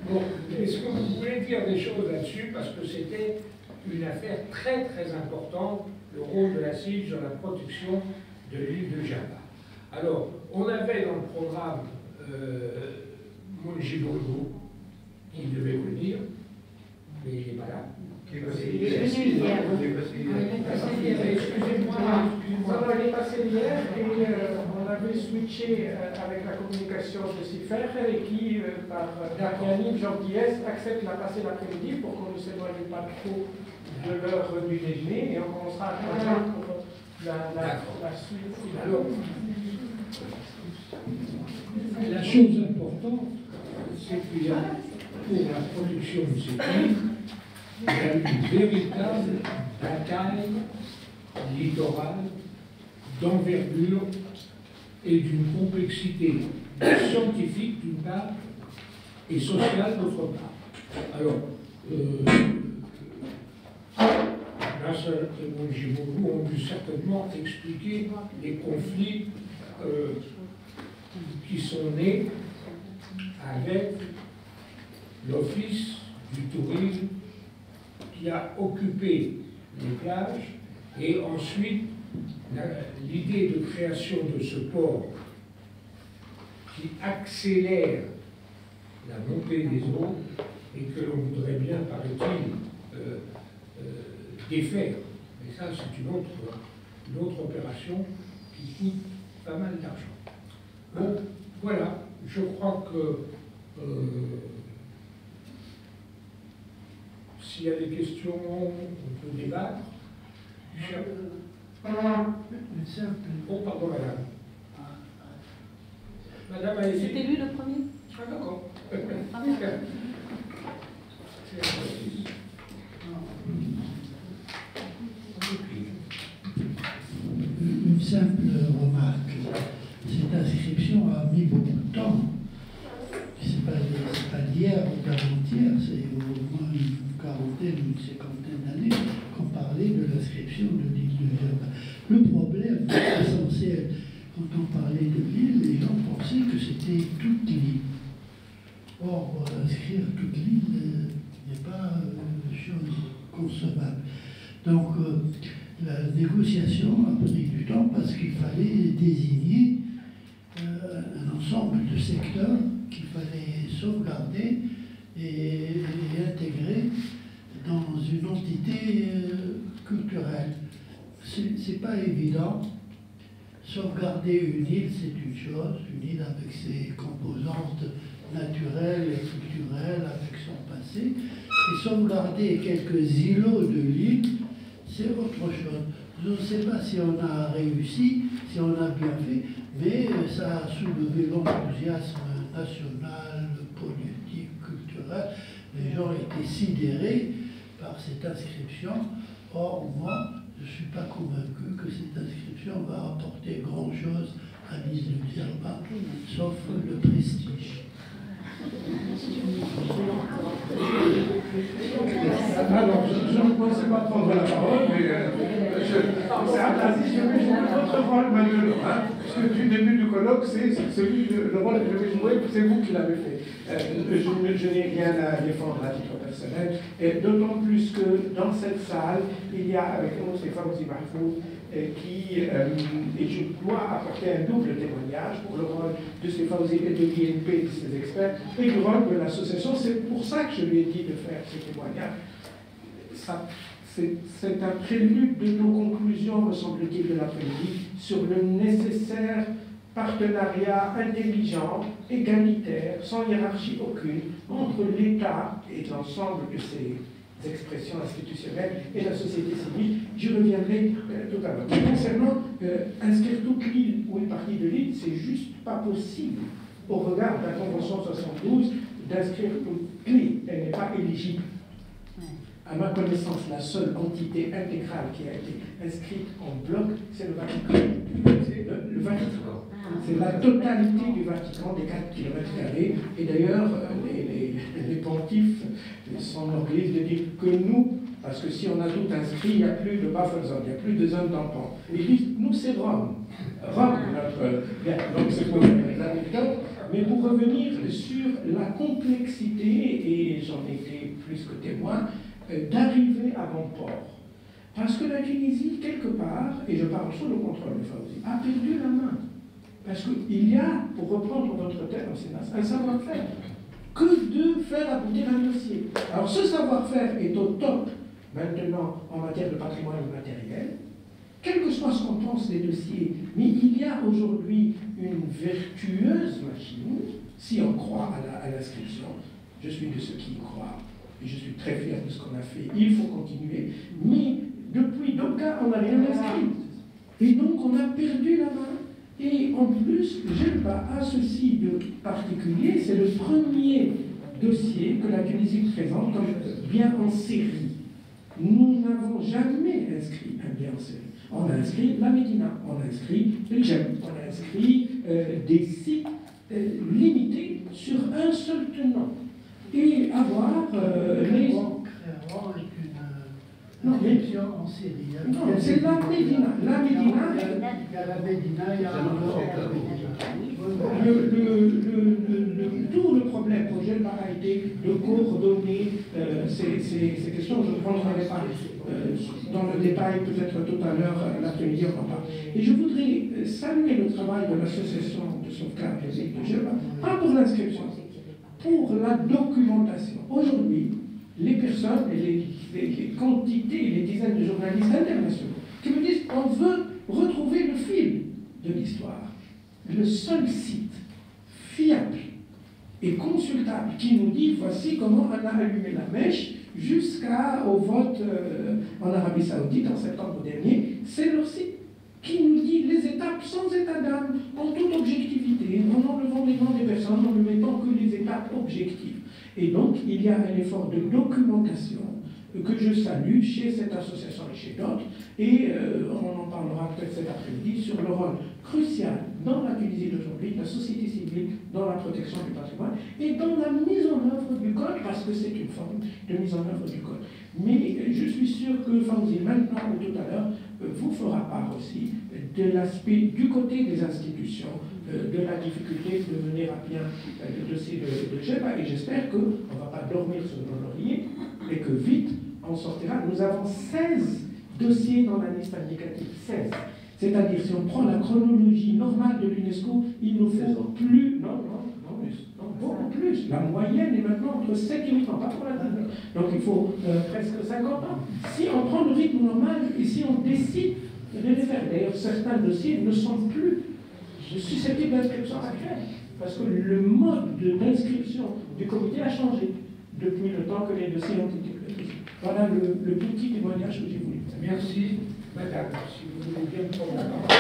A: Bon, est-ce que vous voulez dire des choses là-dessus, parce que c'était une affaire très très importante, le rôle de la SIDJ dans la protection de l'île de Java. Alors, on avait dans le programme Mounji Bourgo, il devait venir, mais il n'est pas là.
D: Excusez-moi, il est passé hier et on avait switché avec la communication de Sifer et qui, par Yannick Jean-Guiès, accepte de la passer l'après-midi pour qu'on ne s'éloigne pas trop de l'heure du déjeuner et on sera à pour la suite.
A: Alors, la chose importante, c'est qu'il y a, pour la production de cette île, il y a une véritable bataille littorale d'envergure et d'une complexité scientifique d'une part et sociale d'autre part. Alors, Nasser et Mounjibogou ont dû certainement expliquer les conflits qui sont nés avec l'Office du tourisme qui a occupé les plages, et ensuite l'idée de création de ce port qui accélère la montée des eaux et que l'on voudrait bien, paraît-il, défaire. Mais ça, c'est une autre opération qui coûte pas mal d'argent. Bon, voilà, je crois que s'il y a des questions, on peut débattre. Oh, pardon, madame. Madame a essayé.
E: C'était lui le premier?
A: Ah, d'accord.
G: Une simple remarque. Cette inscription a mis beaucoup de temps. C'est pas d'hier ou d'avant-hier, c'est au moins une quarantaine ou une cinquantaine d'années qu'on parlait de l'inscription de l'île de Verdun. Le problème essentiel, quand on parlait de l'île, les gens pensaient que c'était toute l'île. Or, inscrire toute l'île n'est pas chose concevable. Donc, la négociation a pris du temps parce qu'il fallait désigner un ensemble de secteurs qu'il fallait sauvegarder et intégrer dans une entité culturelle. C'est pas évident. Sauvegarder une île, c'est une chose, une île avec ses composantes naturelles et culturelles, avec son passé. Et sauvegarder quelques îlots de l'île, c'est autre chose. Je ne sais pas si on a réussi, si on a bien fait, mais ça a soulevé l'enthousiasme national, politique, culturel. Les gens étaient sidérés par cette inscription. Or, moi, je ne suis pas convaincu que cette inscription va apporter grand-chose à l'île de Djerba, sauf le prestige.
D: Alors, je ne pensais pas prendre la parole, mais c'est Abdelaziz, je vais jouer votre rôle maintenant. Puisque du début du colloque, c'est le rôle que je vais jouer, c'est vous qui l'avez fait. Je n'ai rien à défendre à titre personnel, et d'autant plus que dans cette salle, il y a avec nous Stéphane Mahfouz, et je dois apporter un double témoignage pour le rôle de Stéphane et de l'INP, de ses experts, et du rôle de l'association. C'est pour ça que je lui ai dit de faire ce témoignage. C'est un prélude de nos conclusions, me semble-t-il, de l'après-midi, sur le nécessaire partenariat intelligent, égalitaire, sans hiérarchie aucune, entre l'État et l'ensemble de ses expressions institutionnelles et la société civile. J'y reviendrai tout à l'heure. Concernant inscrire toute l'île ou une partie de l'île, c'est juste pas possible au regard de la Convention 72 d'inscrire toute l'île. Elle n'est pas éligible. À ma connaissance, la seule entité intégrale qui a été inscrite en bloc, c'est le Vatican. C'est le Vatican. C'est la totalité du Vatican, des 4 km². Et d'ailleurs, les pontifes s'enorgueillissent de dire que nous, parce que si on a tout inscrit, il n'y a plus de Bufferzone, il n'y a plus de zone tampon. Ils disent, nous, c'est Rome. Rome, donc c'est pour l'anecdote. Mais pour revenir sur la complexité, et j'en étais plus que témoin, d'arriver à bon port. Parce que la Tunisie, quelque part, et je parle sous le contrôle de Fawzi, a perdu la main. Parce qu'il y a, pour reprendre votre terme, un savoir-faire. Que de faire aboutir un dossier. Alors ce savoir-faire est au top maintenant en matière de patrimoine matériel, quel que soit ce qu'on pense des dossiers, mais il y a aujourd'hui une vertueuse machine, si on croit à l'inscription. Je suis de ceux qui y croient. Et je suis très fier de ce qu'on a fait. Il faut continuer. Mais depuis d'aucun, on n'a rien inscrit. Et donc, on a perdu la main. Et en plus, Djerba a ceci de particulier, c'est le premier dossier que la Tunisie présente comme bien en série. Nous n'avons jamais inscrit un bien en série. On a inscrit la Médina, on a inscrit le Djem, on a inscrit des sites limités sur un seul tenant et avoir les...
G: Non, mais en Syrie.
D: Non, c'est la Médina. La Médina, tout le problème pour Jelba a été de coordonner ces questions. Je ne rentrerai pas dans le détail, peut-être tout à l'heure, l'après-midi, on en parle. Et je voudrais saluer le travail de l'association de sauvegarde des îles de Jelba, pas pour l'inscription, pour la documentation. Aujourd'hui, les personnes et les quantités, les dizaines de journalistes internationaux qui me disent on veut retrouver le fil de l'histoire. Le seul site fiable et consultable qui nous dit voici comment on a allumé la mèche jusqu'au vote en Arabie Saoudite en septembre dernier, c'est leur site qui nous dit les étapes sans état d'âme, en toute objectivité, en enlevant les noms des personnes, en ne mettant que les étapes objectives. Et donc, il y a un effort de documentation que je salue chez cette association et chez d'autres, et on en parlera peut-être cet après-midi sur le rôle crucial dans la Tunisie d'aujourd'hui, de la société civile, dans la protection du patrimoine, et dans la mise en œuvre du code, parce que c'est une forme de mise en œuvre du code. Mais je suis sûr que Fawzi, maintenant ou tout à l'heure, vous fera part aussi de l'aspect du côté des institutions, de la difficulté de mener à bien le dossier de Jelba, et j'espère qu'on ne va pas dormir sur nos lauriers, et que vite on sortira. Nous avons 16 dossiers dans la liste indicative, 16. C'est-à-dire, si on prend la chronologie normale de l'UNESCO, il nous faut plus, beaucoup plus. La moyenne est maintenant entre 7 et 8 ans, pas pour la dernière. Donc il faut presque 50 ans. Si on prend le rythme normal et si on décide de les faire, d'ailleurs certains dossiers ne sont plus susceptibles d'inscription actuelle, parce que le mode d'inscription du comité a changé depuis le temps que les dossiers ont été présentés. Voilà le petit témoignage que j'ai voulu faire.
A: Merci, madame. Si vous voulez bien prendre la parole.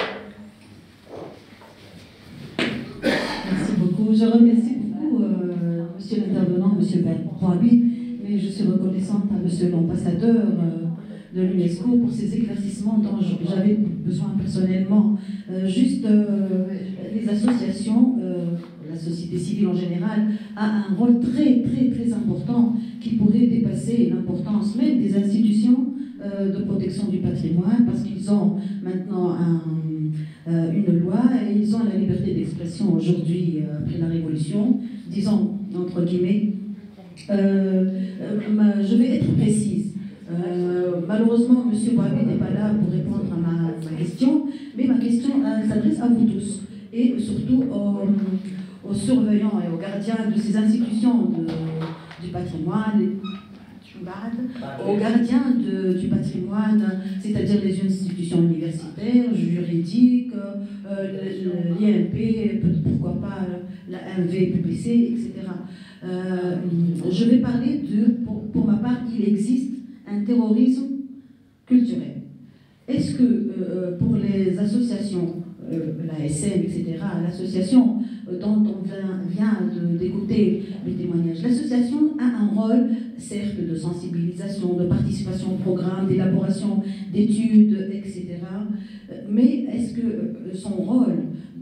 H: Merci beaucoup. Je remercie beaucoup monsieur l'intervenant, monsieur Bouabi, mais je suis reconnaissante à monsieur l'ambassadeur de l'UNESCO pour ces éclaircissements dont j'avais besoin personnellement. Les associations, la société civile en général, a un rôle très important qui pourrait dépasser l'importance même des institutions de protection du patrimoine, parce qu'ils ont maintenant une loi et ils ont la liberté d'expression aujourd'hui après la Révolution, disons entre guillemets. Je vais être précise. Malheureusement, M. Bouabi n'est pas là pour répondre à ma question, mais ma question s'adresse à vous tous et surtout aux surveillants et aux gardiens de ces institutions du patrimoine, aux gardiens du patrimoine, c'est-à-dire les institutions universitaires, juridiques, l'IMP, pourquoi pas la MV, PPC, etc. Je vais parler pour ma part, il existe un terrorisme culturel. Est-ce que pour les associations, la SM, etc., l'association dont on vient d'écouter les témoignages, l'association a un rôle, certes, de sensibilisation, de participation au programme, d'élaboration d'études, etc. Mais est-ce que son rôle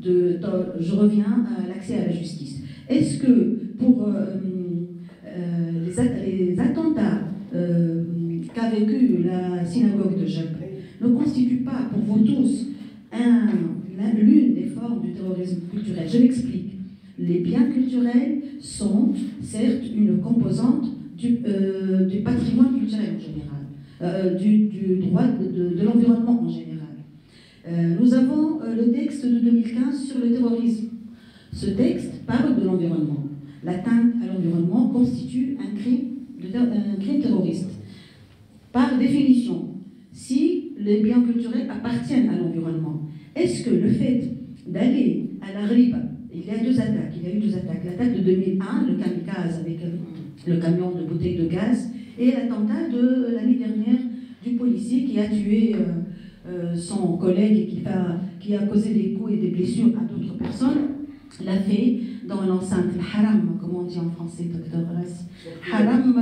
H: je reviens à l'accès à la justice, est-ce que pour les attentats qu'a vécu la synagogue de Jelba ne constitue pas pour vous tous l'une des formes du terrorisme culturel? Je m'explique. Les biens culturels sont certes une composante du patrimoine culturel en général, du droit de l'environnement en général. Nous avons le texte de 2015 sur le terrorisme. Ce texte parle de l'environnement. L'atteinte à l'environnement constitue un crime terroriste. Par définition, si les biens culturels appartiennent à l'environnement, est-ce que le fait d'aller à la Riba, il y a eu deux attaques, l'attaque de 2001, le kamikaze avec le camion de bouteilles de gaz, et l'attentat de l'année dernière du policier qui a tué son collègue et qui a causé des coups et des blessures à d'autres personnes, l'a fait dans l'enceinte, le haram, comme on dit en français, docteur Rassi, haram,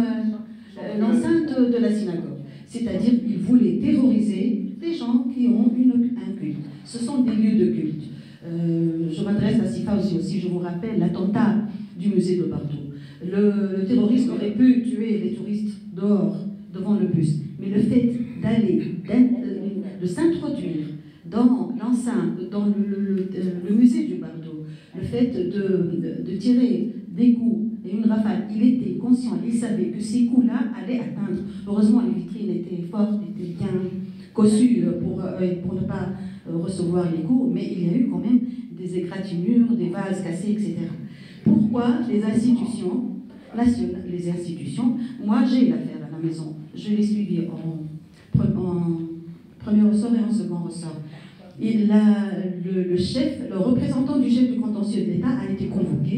H: l'enceinte de la synagogue. C'est-à-dire qu'il voulait terroriser des gens qui ont un culte. Ce sont des lieux de culte. Je m'adresse à Sifa aussi, je vous rappelle l'attentat du musée de Bardo. Le terroriste aurait pu tuer les touristes dehors, devant le bus, mais le fait d'aller, de s'introduire dans l'enceinte, dans le musée du Bardo, le fait de tirer des coups et une rafale, il était conscient, il savait que ces coups-là allaient atteindre. Heureusement, les vitrines étaient fortes, étaient bien cossues pour ne pas recevoir les coups, mais il y a eu quand même des égratignures, des vases cassés, etc. Pourquoi les institutions nationales, moi j'ai l'affaire à la maison, je l'ai suivie en premier ressort et en second ressort. Le représentant du chef du contentieux de l'État a été convoqué.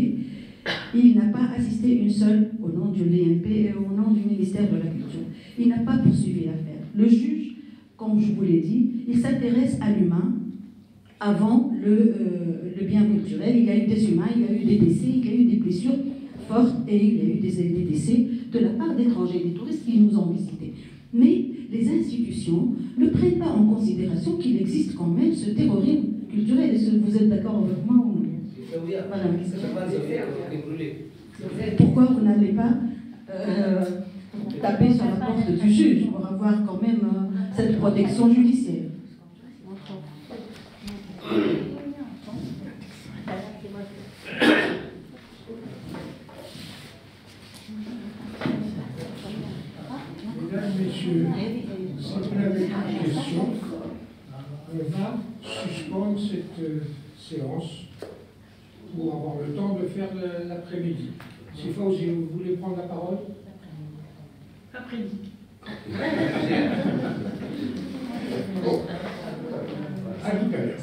H: Il n'a pas assisté une seule au nom de l'EMP et au nom du ministère de la Culture. Il n'a pas poursuivi l'affaire. Le juge, comme je vous l'ai dit, il s'intéresse à l'humain avant le bien culturel. Il y a eu des humains, il y a eu des décès, il y a eu des blessures fortes et il y a eu des décès de la part d'étrangers, des touristes qui nous ont visités. Mais les institutions ne prennent pas en considération qu'il existe quand même ce terrorisme culturel. Est-ce que vous êtes d'accord avec moi ou non? Voilà. Pourquoi vous n'allez pas taper sur la porte du juge pour avoir quand même cette protection judiciaire?
A: Mesdames, Messieurs, si vous n'avez pas de questions, on va suspendre cette séance pour avoir le temps de faire l'après-midi. Si Fawzi, vous voulez prendre la parole?
I: Après-midi.
A: Bon. À tout à l'heure.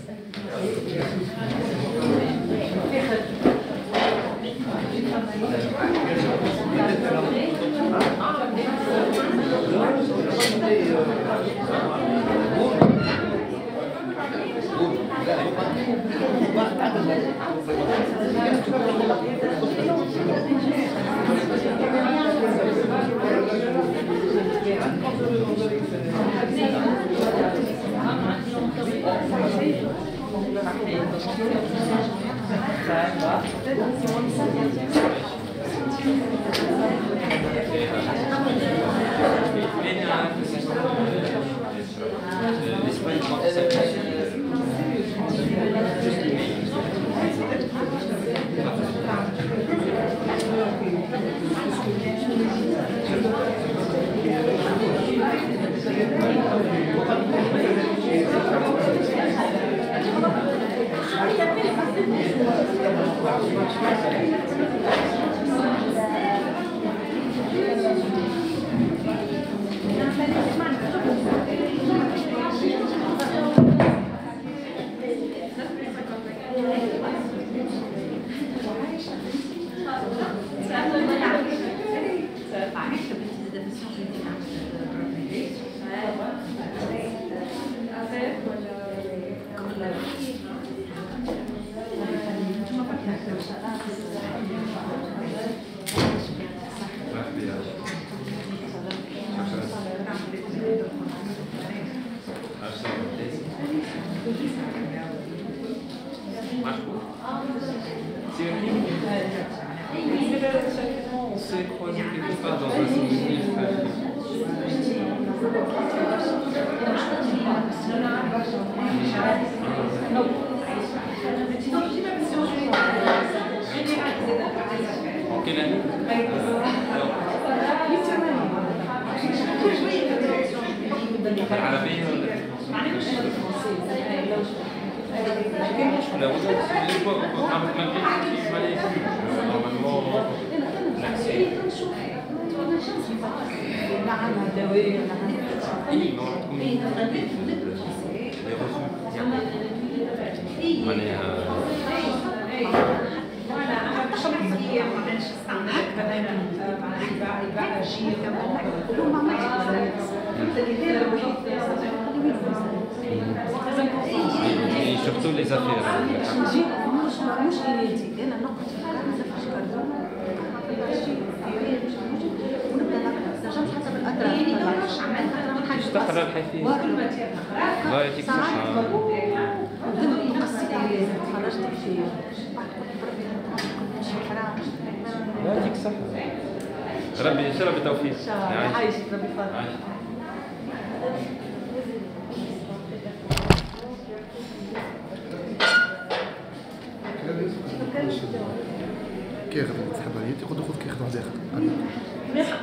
B: On s'est croisé quelque part dans un souvenir. En quelle année? العربية لا et surtout les affaires. استقرار الحيثية الله يعطيك الصحة.
H: خرجت في
B: ربي ان شاء الله بالتوفيق.
E: ان شاء الله يعيشك ربي يفضل.
I: كيف تحب عليه تاخذ كيف واحد اخر